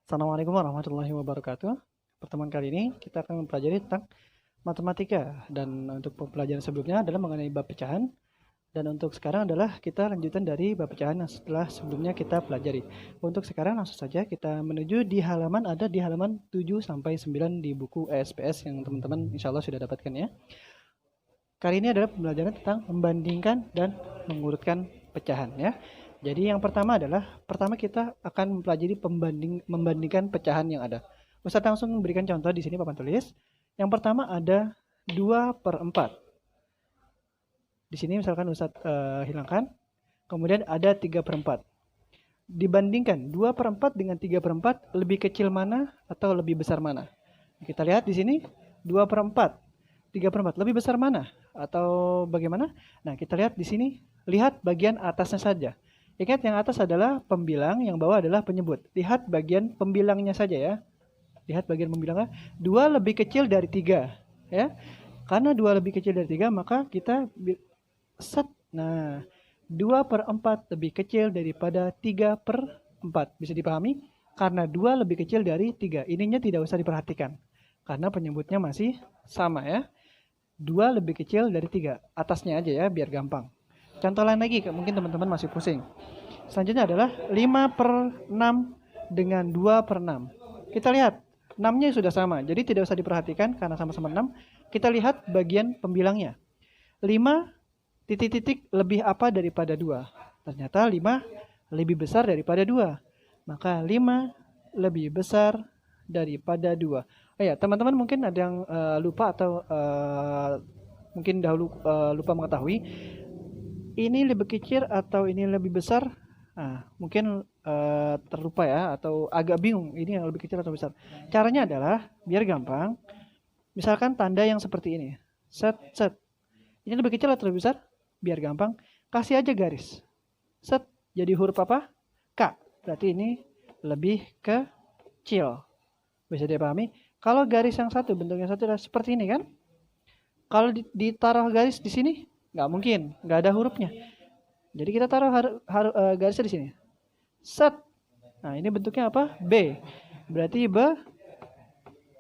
Assalamualaikum warahmatullahi wabarakatuh. Pertemuan kali ini kita akan mempelajari tentang matematika, dan untuk pembelajaran sebelumnya adalah mengenai bab pecahan, dan untuk sekarang adalah kita lanjutan dari bab pecahan yang setelah sebelumnya kita pelajari. Untuk sekarang langsung saja kita menuju di halaman 7 sampai 9 di buku ESPS yang teman-teman insya Allah sudah dapatkan ya. Kali ini adalah pembelajaran tentang membandingkan dan mengurutkan pecahan ya. Jadi yang pertama kita akan mempelajari membandingkan pecahan yang ada. Ustaz langsung memberikan contoh di sini papan tulis. Yang pertama ada 2/4. Di sini misalkan Ustaz hilangkan. Kemudian ada 3/4. Dibandingkan 2/4 dengan 3/4, lebih kecil mana atau lebih besar mana? Kita lihat di sini 2/4, 3/4 lebih besar mana atau bagaimana? Nah, kita lihat di sini, lihat bagian atasnya saja. Ingat yang atas adalah pembilang, yang bawah adalah penyebut. Lihat bagian pembilangnya saja ya. Lihat bagian pembilangnya. 2 lebih kecil dari 3 ya. Karena 2 lebih kecil dari 3, maka kita set. Nah, 2/4 lebih kecil daripada 3/4. Bisa dipahami? Karena 2 lebih kecil dari 3. Ininya tidak usah diperhatikan. Karena penyebutnya masih sama ya. 2 lebih kecil dari 3. Atasnya aja ya, biar gampang. Contoh lain lagi, mungkin teman-teman masih pusing. Selanjutnya adalah 5/6 dengan 2/6. Kita lihat, 6-nya sudah sama, jadi tidak usah diperhatikan karena sama-sama 6. Kita lihat bagian pembilangnya. 5 titik-titik lebih apa daripada 2? Ternyata 5 lebih besar daripada 2. Maka 5 lebih besar daripada 2. Oh ya, teman-teman mungkin ada yang lupa atau mungkin dahulu lupa mengetahui. Ini lebih kecil atau ini lebih besar? Nah, mungkin terlupa ya, atau agak bingung ini yang lebih kecil atau besar. Caranya adalah biar gampang. Misalkan tanda yang seperti ini. Set, set. Ini lebih kecil atau lebih besar? Biar gampang, kasih aja garis. Set, jadi huruf apa? K. Berarti ini lebih kecil. Bisa dipahami? Kalau garis yang satu, bentuknya satu adalah seperti ini kan? Kalau ditaruh garis di sini, nggak mungkin, nggak ada hurufnya. Jadi kita taruh garisnya di sini. Set. Nah, ini bentuknya apa? B. Berarti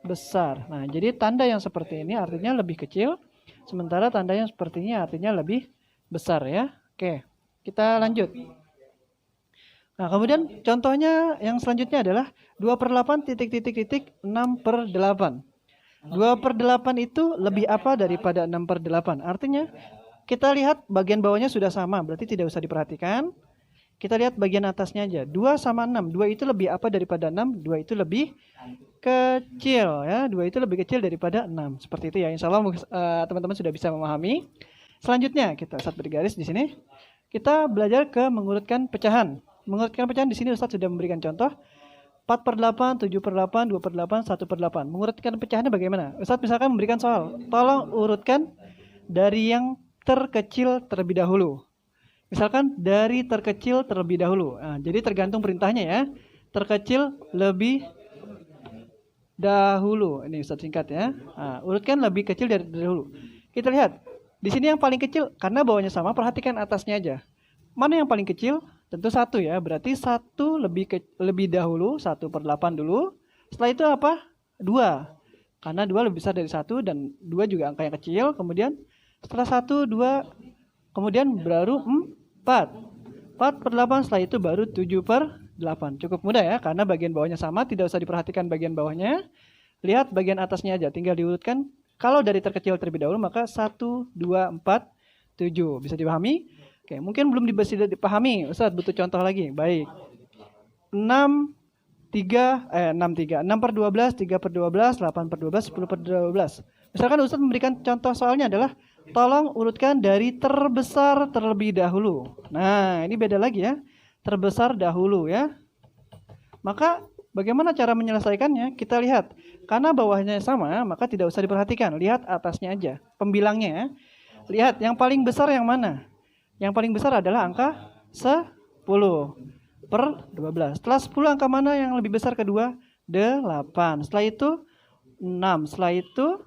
besar. Nah, jadi tanda yang seperti ini artinya lebih kecil, sementara tanda yang seperti ini artinya lebih besar ya. Oke, kita lanjut. Nah, kemudian contohnya yang selanjutnya adalah 2/8 titik 6/8. 2/8 itu lebih apa daripada 6/8? Artinya kita lihat bagian bawahnya sudah sama, berarti tidak usah diperhatikan. Kita lihat bagian atasnya aja. 2 sama 6. 2 itu lebih apa daripada 6? 2 itu lebih kecil ya. 2 itu lebih kecil daripada 6. Seperti itu ya. Insya Allah teman-teman sudah bisa memahami. Selanjutnya kita set bergaris di sini. Kita belajar ke mengurutkan pecahan. Mengurutkan pecahan di sini Ustaz sudah memberikan contoh. 4/8, 7/8, 2/8, 1/8. Mengurutkan pecahannya bagaimana? Ustaz misalkan memberikan soal. Tolong urutkan dari yang terkecil terlebih dahulu. Misalkan dari terkecil terlebih dahulu. Nah, jadi tergantung perintahnya ya. Terkecil lebih dahulu. Ini Ustaz singkat ya. Nah, urutkan lebih kecil dari dahulu. Kita lihat. Di sini yang paling kecil, karena bawahnya sama, perhatikan atasnya aja. Mana yang paling kecil? Tentu 1 ya. Berarti 1 lebih dahulu, 1/8 dulu. Setelah itu apa? 2. Karena 2 lebih besar dari 1 dan 2 juga angka yang kecil. Kemudian setelah 1, 2, kemudian baru 4. 4/8, setelah itu baru 7/8. Cukup mudah ya, karena bagian bawahnya sama, tidak usah diperhatikan bagian bawahnya. Lihat bagian atasnya aja, tinggal diurutkan. Kalau dari terkecil terlebih dahulu, maka 1, 2, 4, 7. Bisa dipahami? Oke, mungkin belum bisa dipahami. Ustaz butuh contoh lagi. Baik. 6/12, 3/12, 8/12, 10/12. Misalkan Ustaz memberikan contoh soalnya adalah tolong urutkan dari terbesar terlebih dahulu. Nah, ini beda lagi ya. Terbesar dahulu ya. Maka bagaimana cara menyelesaikannya? Kita lihat. Karena bawahnya sama, maka tidak usah diperhatikan. Lihat atasnya aja, pembilangnya ya. Lihat yang paling besar yang mana? Yang paling besar adalah angka 10/12. Setelah 10 angka mana yang lebih besar kedua? 8. Setelah itu 6. Setelah itu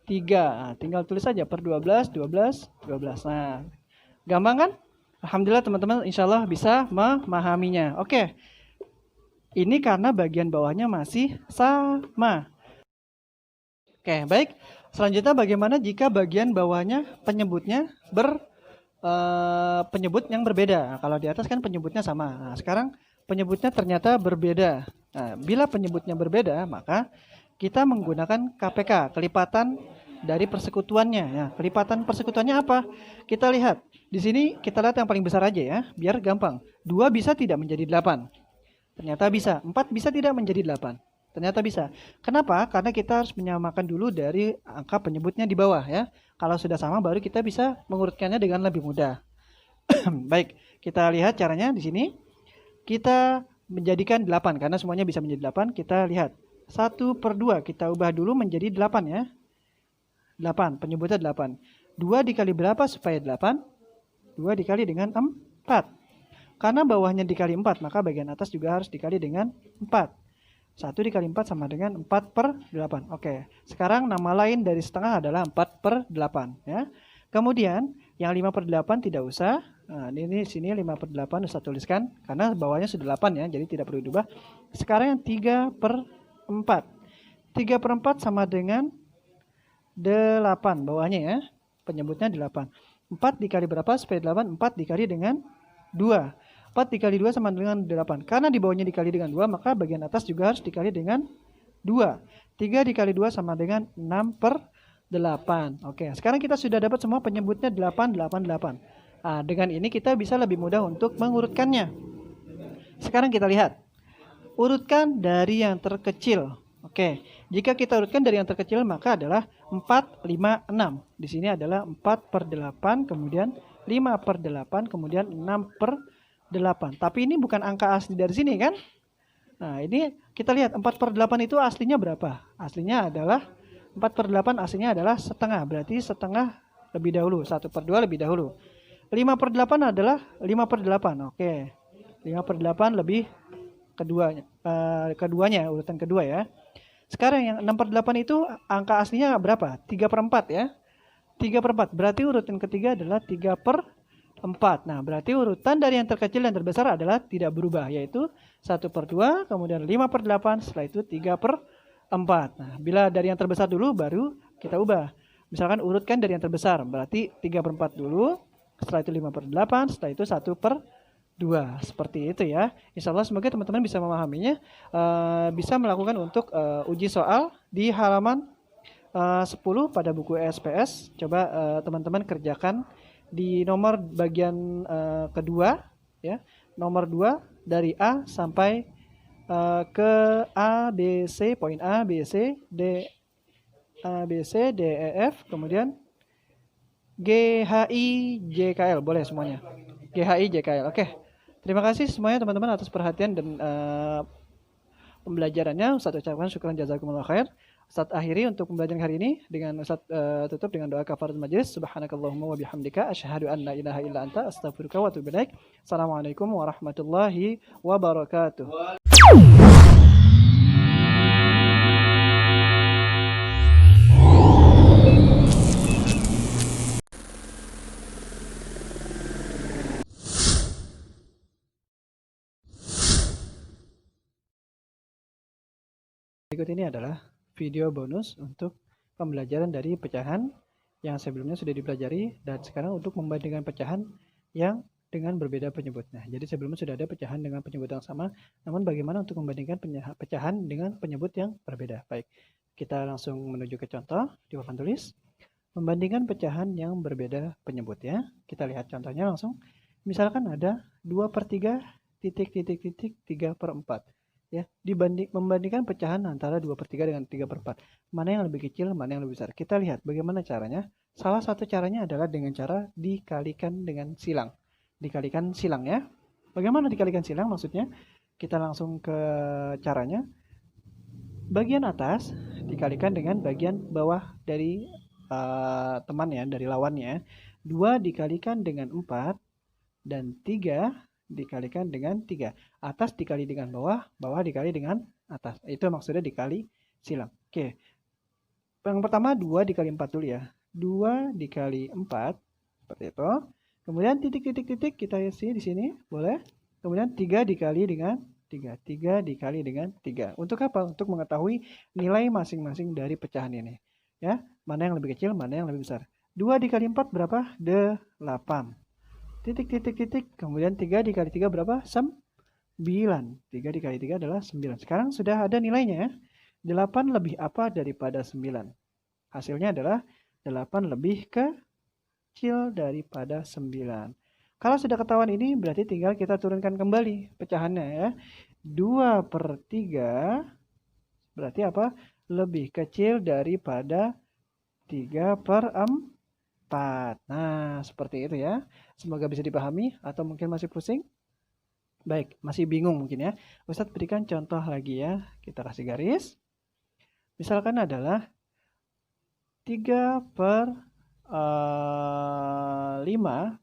3. Nah, tinggal tulis saja per 12, 12, 12. Nah, gampang kan? Alhamdulillah teman-teman insya Allah bisa memahaminya. Oke. Ini karena bagian bawahnya masih sama. Oke, baik. Selanjutnya bagaimana jika bagian bawahnya penyebutnya penyebut yang berbeda. Nah, kalau di atas kan penyebutnya sama. Nah, sekarang penyebutnya ternyata berbeda. Nah, bila penyebutnya berbeda, maka kita menggunakan KPK, kelipatan dari persekutuannya. Nah, kelipatan persekutuannya apa? Kita lihat. Di sini kita lihat yang paling besar aja ya, biar gampang. 2 bisa tidak menjadi 8. Ternyata bisa. 4 bisa tidak menjadi 8. Ternyata bisa. Kenapa? Karena kita harus menyamakan dulu dari angka penyebutnya di bawah ya. Kalau sudah sama baru kita bisa mengurutkannya dengan lebih mudah. Baik, kita lihat caranya di sini. Kita menjadikan 8 karena semuanya bisa menjadi 8. Kita lihat 1/2 kita ubah dulu menjadi 8 ya. 8, penyebutnya 8. 2 dikali berapa supaya 8? 2 dikali dengan 4. Karena bawahnya dikali 4, maka bagian atas juga harus dikali dengan 4. 1 dikali 4 sama dengan 4/8. Oke, sekarang nama lain dari setengah adalah 4/8 ya. Kemudian yang 5/8 tidak usah. Nah, ini sini 5/8 usah tuliskan karena bawahnya sudah 8 ya, jadi tidak perlu diubah. Sekarang yang 3/4. 3/4 sama dengan 8 bawahnya ya. Penyebutnya 8. 4 dikali berapa supaya 8? 4 dikali dengan 2. 4 dikali 2 sama dengan 8. Karena di bawahnya dikali dengan 2, maka bagian atas juga harus dikali dengan 2. 3 dikali 2 sama dengan 6/8. Oke, sekarang kita sudah dapat semua penyebutnya 8, 8, 8. Nah, dengan ini kita bisa lebih mudah untuk mengurutkannya. Sekarang kita lihat. Urutkan dari yang terkecil. Oke, jika kita urutkan dari yang terkecil maka adalah 4, 5, 6. Di sini adalah 4/8, kemudian 5/8, kemudian 6/8. Tapi ini bukan angka asli dari sini kan? Nah, ini kita lihat 4/8 itu aslinya berapa? Aslinya adalah 4/8 aslinya adalah setengah. Berarti setengah lebih dahulu. 1/2 lebih dahulu. 5/8 adalah 5/8. Oke. 5/8 lebih keduanya, urutan kedua ya. Sekarang yang 6/8 itu angka aslinya berapa? 3/4 ya. 3/4. Berarti urutan ketiga adalah 3/4. Nah, berarti urutan dari yang terkecil dan terbesar adalah tidak berubah, yaitu 1/2, kemudian 5/8, setelah itu 3/4. Nah, bila dari yang terbesar dulu baru kita ubah. Misalkan urutkan dari yang terbesar, berarti 3/4 dulu, setelah itu 5/8, setelah itu 1/2. Seperti itu ya. Insya Allah semoga teman-teman bisa memahaminya, bisa melakukan untuk uji soal di halaman 10 pada buku SPS. Coba teman-teman kerjakan di nomor bagian kedua ya. Nomor 2 dari A sampai ke A, B, C, poin A, B, C, D, A, B, C, D, E, F, kemudian G, H, I, J, K, L. Boleh semuanya. G, H, I, J, K, L. Oke. Terima kasih semuanya teman-teman atas perhatian dan pembelajarannya. Ustaz ucapkan syukran jazakumullah khair. Ustaz akhiri untuk pembelajaran hari ini dengan Ustaz tutup dengan doa kafaratul majelis. Subhanakallahumma wa bihamdika asyhadu an la ilaha illa anta astaghfiruka wa atubu ilaik. Assalamualaikum warahmatullahi wabarakatuh. Berikut ini adalah video bonus untuk pembelajaran dari pecahan yang sebelumnya sudah dipelajari dan sekarang untuk membandingkan pecahan yang dengan berbeda penyebut. Nah, jadi sebelumnya sudah ada pecahan dengan penyebut yang sama, namun bagaimana untuk membandingkan pecahan dengan penyebut yang berbeda. Baik, kita langsung menuju ke contoh di papan tulis. Membandingkan pecahan yang berbeda penyebut ya. Kita lihat contohnya langsung. Misalkan ada 2/3 titik titik titik 3/4. Ya, membandingkan pecahan antara 2/3 dengan 3/4. Mana yang lebih kecil, mana yang lebih besar. Kita lihat bagaimana caranya. Salah satu caranya adalah dengan cara dikalikan dengan silang. Dikalikan silang ya. Bagaimana dikalikan silang maksudnya? Kita langsung ke caranya. Bagian atas dikalikan dengan bagian bawah dari teman ya, dari lawannya. 2 dikalikan dengan 4 dan 3 dikalikan dengan 3. Atas dikali dengan bawah, bawah dikali dengan atas. Itu maksudnya dikali silang. Oke. Yang pertama 2 dikali 4 dulu ya. 2 dikali 4 seperti itu. Kemudian titik-titik-titik kita isi di sini, boleh. Kemudian 3 dikali dengan 3. 3 dikali dengan 3. Untuk apa? Untuk mengetahui nilai masing-masing dari pecahan ini. Ya, mana yang lebih kecil, mana yang lebih besar. 2 dikali 4 berapa? 8. Titik, titik, titik. Kemudian 3 dikali 3 berapa? 9. 3 dikali 3 adalah 9. Sekarang sudah ada nilainya ya. 8 lebih apa daripada 9? Hasilnya adalah 8 lebih kecil daripada 9. Kalau sudah ketahuan ini berarti tinggal kita turunkan kembali pecahannya ya. 2/3 berarti apa? Lebih kecil daripada 3/4. Nah, seperti itu ya. Semoga bisa dipahami atau mungkin masih pusing? Baik, masih bingung mungkin ya. Ustadz berikan contoh lagi ya. Kita kasih garis. Misalkan adalah 3/5,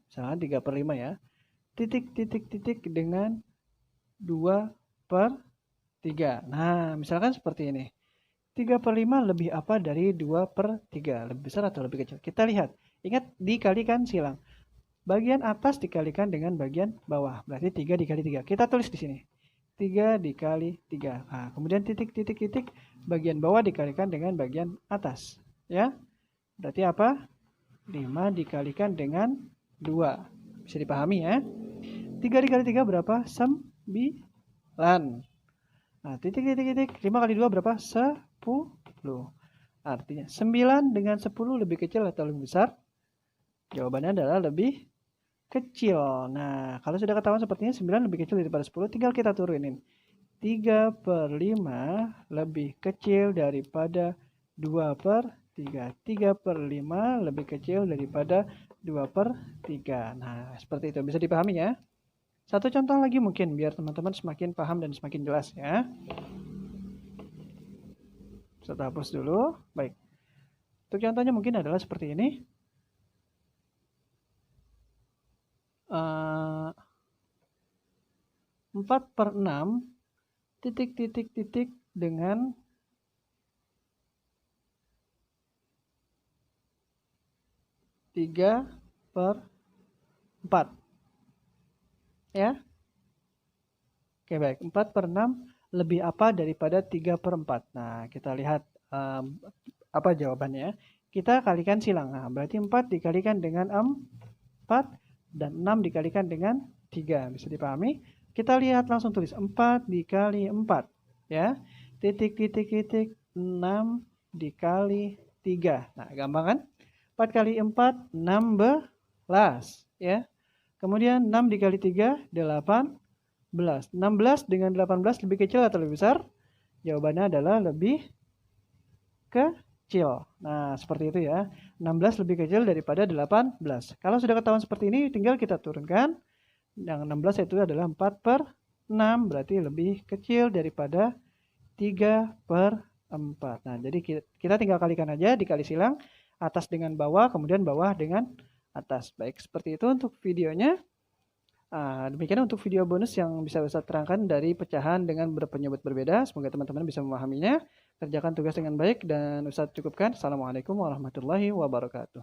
misalnya 3/5 ya. Titik, titik, titik dengan 2/3. Nah, misalkan seperti ini. 3/5 lebih apa dari 2/3? Lebih besar atau lebih kecil? Kita lihat. Ingat, dikalikan silang. Bagian atas dikalikan dengan bagian bawah. Berarti 3 dikali 3. Kita tulis di sini. 3 dikali 3. Nah, kemudian titik, titik, titik. Bagian bawah dikalikan dengan bagian atas. Ya. Berarti apa? 5 dikalikan dengan 2. Bisa dipahami ya. 3 dikali 3 berapa? 9. Nah, titik, titik, titik. 5 kali 2 berapa? 10. Artinya 9 dengan 10 lebih kecil atau lebih besar? Jawabannya adalah lebih kecil. Nah, kalau sudah ketahuan sepertinya 9 lebih kecil daripada 10, tinggal kita turunin. 3/5 lebih kecil daripada 2/3. 3/5 lebih kecil daripada 2/3. Nah, seperti itu. Bisa dipahami ya? Satu contoh lagi mungkin biar teman-teman semakin paham dan semakin jelas ya. Saya hapus dulu. Baik. Untuk contohnya mungkin adalah seperti ini. 4/6 titik, titik, titik dengan 3/4. Ya. Oke, baik. 4/6 lebih apa daripada 3/4? Nah, kita lihat apa jawabannya. Kita kalikan silang. Nah, berarti 4 dikalikan dengan 4 dan 6 dikalikan dengan 3. Bisa dipahami? Kita lihat langsung tulis 4 dikali 4. Ya. Titik, titik, titik. 6 dikali 3. Nah, gampang kan? 4 kali 4, 16. Ya. Kemudian 6 dikali 3, 18. 16 dengan 18 lebih kecil atau lebih besar? Jawabannya adalah lebih kecil. Nah, seperti itu ya. 16 lebih kecil daripada 18. Kalau sudah ketahuan seperti ini, tinggal kita turunkan. Yang 16 itu adalah 4/6. Berarti lebih kecil daripada 3/4. Nah, jadi kita tinggal kalikan aja, dikali silang. Atas dengan bawah, kemudian bawah dengan atas. Baik, seperti itu untuk videonya. Demikian untuk video bonus yang bisa Ustadz terangkan dari pecahan dengan penyebut berbeda. Semoga teman-teman bisa memahaminya. Kerjakan tugas dengan baik dan Ustadz cukupkan. Assalamualaikum warahmatullahi wabarakatuh.